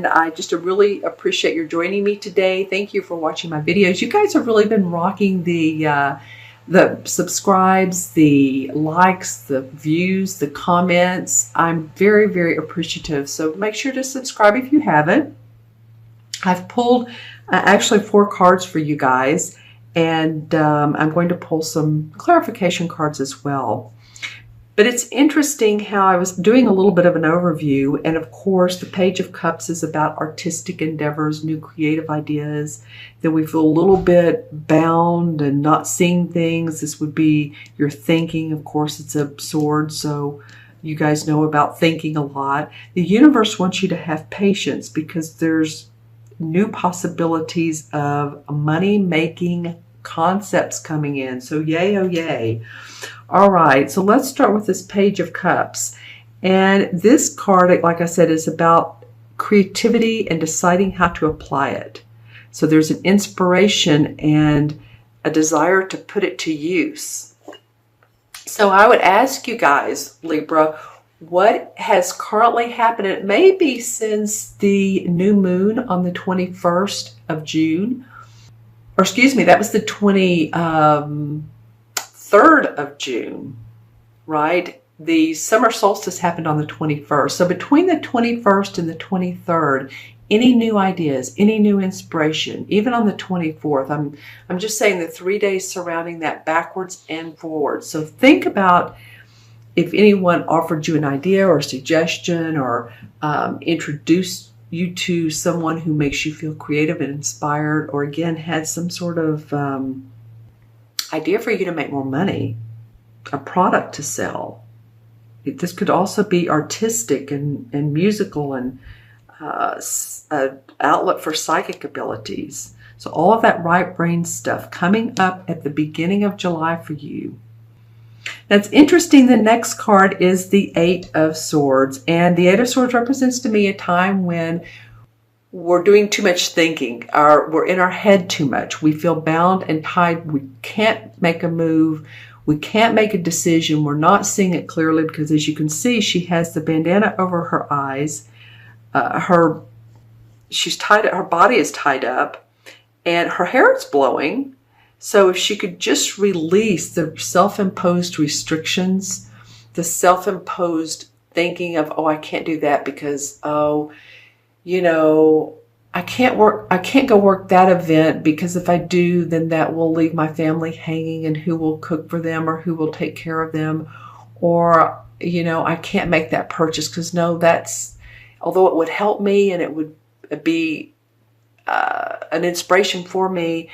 and I just really appreciate your joining me today. Thank you for watching my videos. You guys have really been rocking the subscribes, the likes, the views, the comments. I'm very, very appreciative. So make sure to subscribe if you haven't. I've pulled actually 4 cards for you guys, and I'm going to pull some clarification cards as well. But it's interesting how I was doing a little bit of an overview, and of course the Page of Cups is about artistic endeavors, new creative ideas. Then we feel a little bit bound and not seeing things. This would be your thinking. Of course, it's a sword, so you guys know about thinking a lot. The universe wants you to have patience because there's new possibilities of money-making concepts coming in. So yay, oh yay. All right, so let's start with this Page of Cups. And this card, like I said, is about creativity and deciding how to apply it. So there's an inspiration and a desire to put it to use. So I would ask you guys, Libra, what has currently happened? It may be since the new moon on the 21st of June. Or excuse me, that was the 23rd of June, right? The summer solstice happened on the 21st. So between the 21st and the 23rd, any new ideas, any new inspiration, even on the 24th, I'm just saying the 3 days surrounding that, backwards and forwards. So think about if anyone offered you an idea or a suggestion or introduced you to someone who makes you feel creative and inspired, or again had some sort of idea for you to make more money, a product to sell. This could also be artistic and musical and an outlet for psychic abilities. So all of that right brain stuff coming up at the beginning of July for you. That's interesting. The next card is the 8 of Swords. And the 8 of Swords represents to me a time when we're doing too much thinking. We're in our head too much. We feel bound and tied. We can't make a move. We can't make a decision. We're not seeing it clearly because, as you can see, she has the bandana over her eyes. She's tied up. Her body is tied up, and her hair is blowing. So if she could just release the self-imposed restrictions, the self-imposed thinking of, oh, I can't do that because, oh, you know, I can't go work that event because if I do, then that will leave my family hanging, and who will cook for them or who will take care of them? Or, you know, I can't make that purchase because no, although it would help me and it would be an inspiration for me,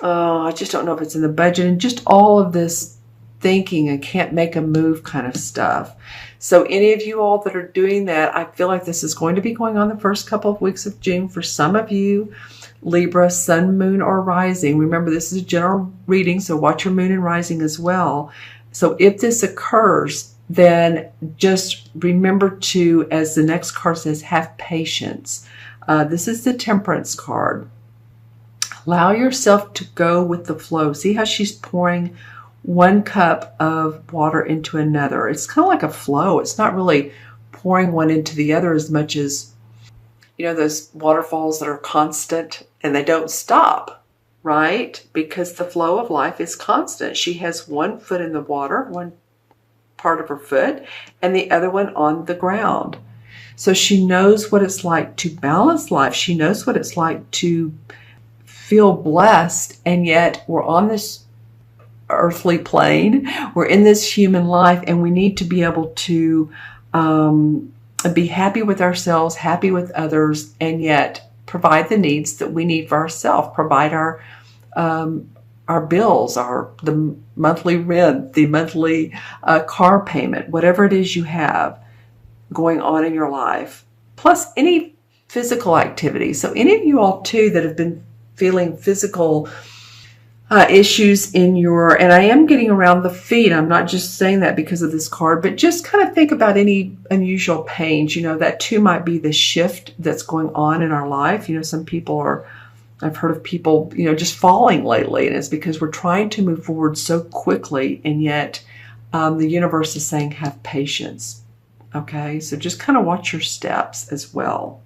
I just don't know if it's in the budget, and just all of this thinking and can't make a move kind of stuff. So any of you all that are doing that, I feel like this is going to be going on the first couple of weeks of June for some of you. Libra, sun, moon, or rising. Remember, this is a general reading, so watch your moon and rising as well. So if this occurs, then just remember to, as the next card says, have patience. This is the Temperance card. Allow yourself to go with the flow. See how she's pouring one cup of water into another. It's kind of like a flow. It's not really pouring one into the other as much as, you know, those waterfalls that are constant and they don't stop, right? Because the flow of life is constant. She has one foot in the water, one part of her foot, and the other one on the ground. So she knows what it's like to balance life. She knows what it's like to feel blessed, and yet we're on this earthly plane. We're in this human life, and we need to be able to be happy with ourselves, happy with others, and yet provide the needs that we need for ourselves. Provide our bills, the monthly rent, the monthly car payment, whatever it is you have going on in your life, plus any physical activity. So any of you all too that have been feeling physical issues in your, and I am getting around the feet. I'm not just saying that because of this card, but just kind of think about any unusual pains. You know, that too might be the shift that's going on in our life. You know, some people are, I've heard of people, you know, just falling lately, and it's because we're trying to move forward so quickly, and yet the universe is saying have patience. Okay, so just kind of watch your steps as well.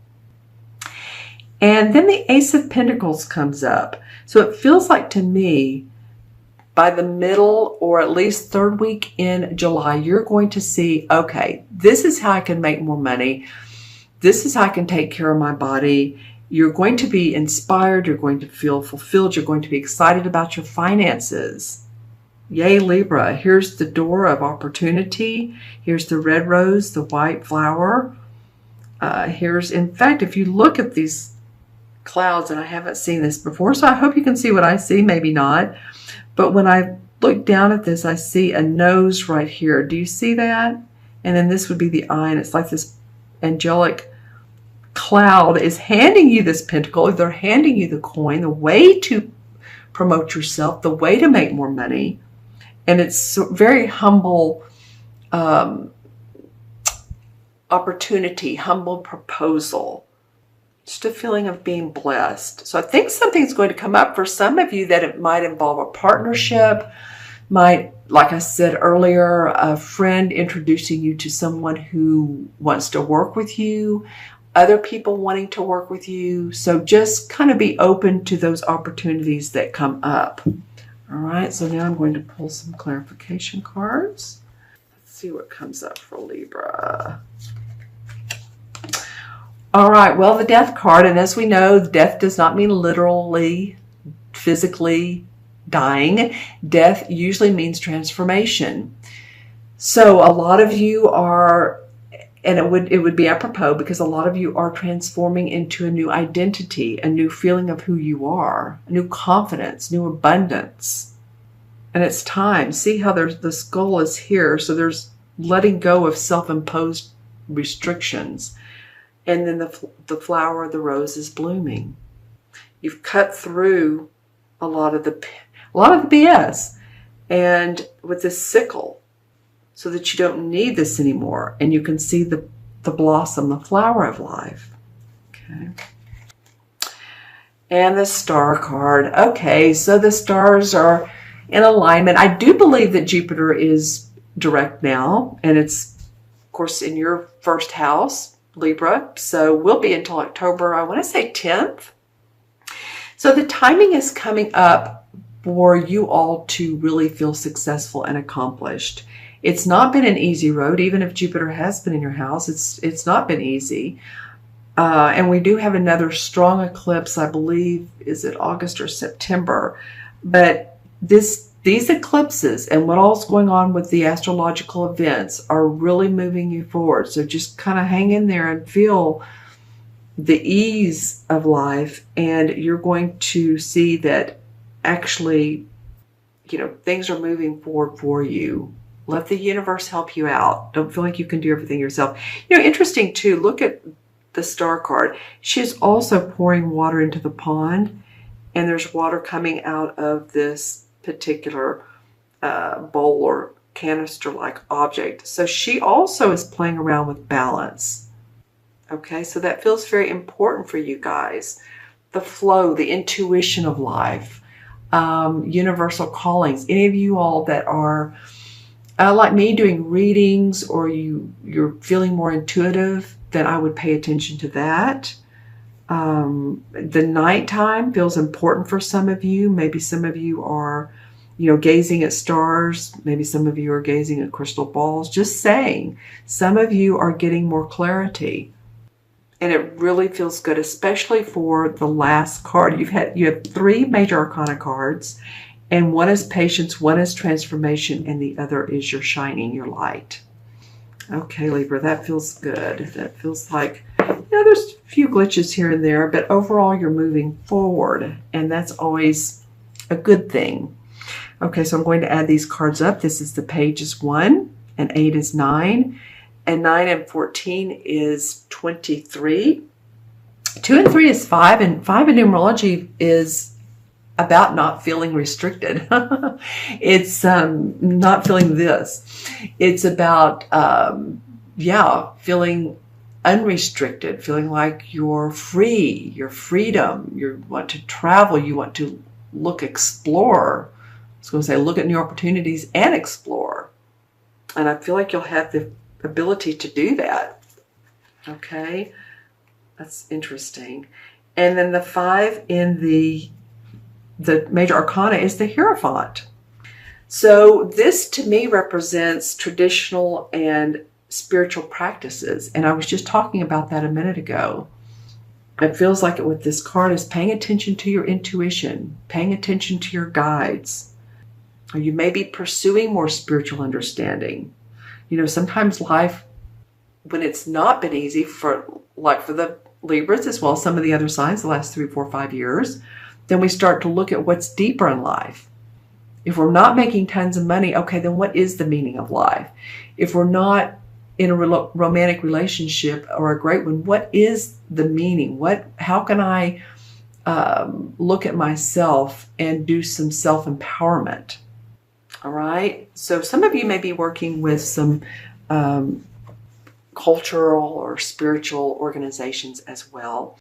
And then the Ace of Pentacles comes up. So it feels like to me, by the middle or at least third week in July, you're going to see, okay, this is how I can make more money. This is how I can take care of my body. You're going to be inspired. You're going to feel fulfilled. You're going to be excited about your finances. Yay, Libra. Here's the door of opportunity. Here's the red rose, the white flower. Here's, in fact, if you look at these clouds, and I haven't seen this before, so I hope you can see what I see, maybe not. But when I look down at this, I see a nose right here. Do you see that? And then this would be the eye, and it's like this angelic cloud is handing you this pentacle. They're handing you the coin, the way to promote yourself, the way to make more money. And it's very humble opportunity, humble proposal. Just a feeling of being blessed. So I think something's going to come up for some of you that it might involve a partnership, might, like I said earlier, a friend introducing you to someone who wants to work with you, other people wanting to work with you. So just kind of be open to those opportunities that come up. All right, so now I'm going to pull some clarification cards. Let's see what comes up for Libra. All right, well, the Death card, and as we know, death does not mean literally, physically dying. Death usually means transformation. So a lot of you are, and it would be apropos because a lot of you are transforming into a new identity, a new feeling of who you are, a new confidence, new abundance. And it's time. See how the skull is here. So there's letting go of self-imposed restrictions. And then the flower, the rose, is blooming. You've cut through a lot of the BS, and with this sickle, so that you don't need this anymore, and you can see the blossom, the flower of life. Okay. And the Star card. Okay, so the stars are in alignment. I do believe that Jupiter is direct now, and it's, of course, in your first house, Libra, so we'll be until October, I want to say 10th. So the timing is coming up for you all to really feel successful and accomplished. It's not been an easy road, even if Jupiter has been in your house. It's not been easy. And we do have another strong eclipse, I believe, is it August or September? But these eclipses and what all's going on with the astrological events are really moving you forward. So just kind of hang in there and feel the ease of life, and you're going to see that actually, things are moving forward for you. Let the universe help you out. Don't feel like you can do everything yourself. Interesting too, look at the Star card. She's also pouring water into the pond, and there's water coming out of this particular bowl or canister-like object. So she also is playing around with balance. Okay, so that feels very important for you guys. The flow, the intuition of life, universal callings. Any of you all that are like me doing readings, or you're feeling more intuitive, then I would pay attention to that. The nighttime feels important for some of you. Maybe some of you are, gazing at stars. Maybe some of you are gazing at crystal balls. Just saying, some of you are getting more clarity. And it really feels good, especially for the last card. You have 3 major arcana cards, and one is patience, one is transformation, and the other is your shining, your light. Okay, Libra, that feels good. That feels like, there's a few glitches here and there, but overall you're moving forward, and that's always a good thing. Okay, so I'm going to add these cards up. This is the Page is 1, and 8 is 9, and 9 and 14 is 23. 2 and 3 is 5, and 5 in numerology is about not feeling restricted. It's not feeling this. It's about, feeling unrestricted, feeling like you're free, your freedom. You want to travel, you want to explore. I was going to say look at new opportunities and explore. And I feel like you'll have the ability to do that. Okay, that's interesting. And then the 5 in the major arcana is the Hierophant. So this to me represents traditional and spiritual practices. And I was just talking about that a minute ago. It feels like it with this card is paying attention to your intuition, paying attention to your guides. Or you may be pursuing more spiritual understanding. You know, sometimes life, when it's not been easy for the Libras as well as some of the other signs the last 3, 4, 5 years, then we start to look at what's deeper in life. If we're not making tons of money, okay, then what is the meaning of life? If we're not in a romantic relationship or a great one, what is the meaning? How can I look at myself and do some self-empowerment? All right. So some of you may be working with some cultural or spiritual organizations as well.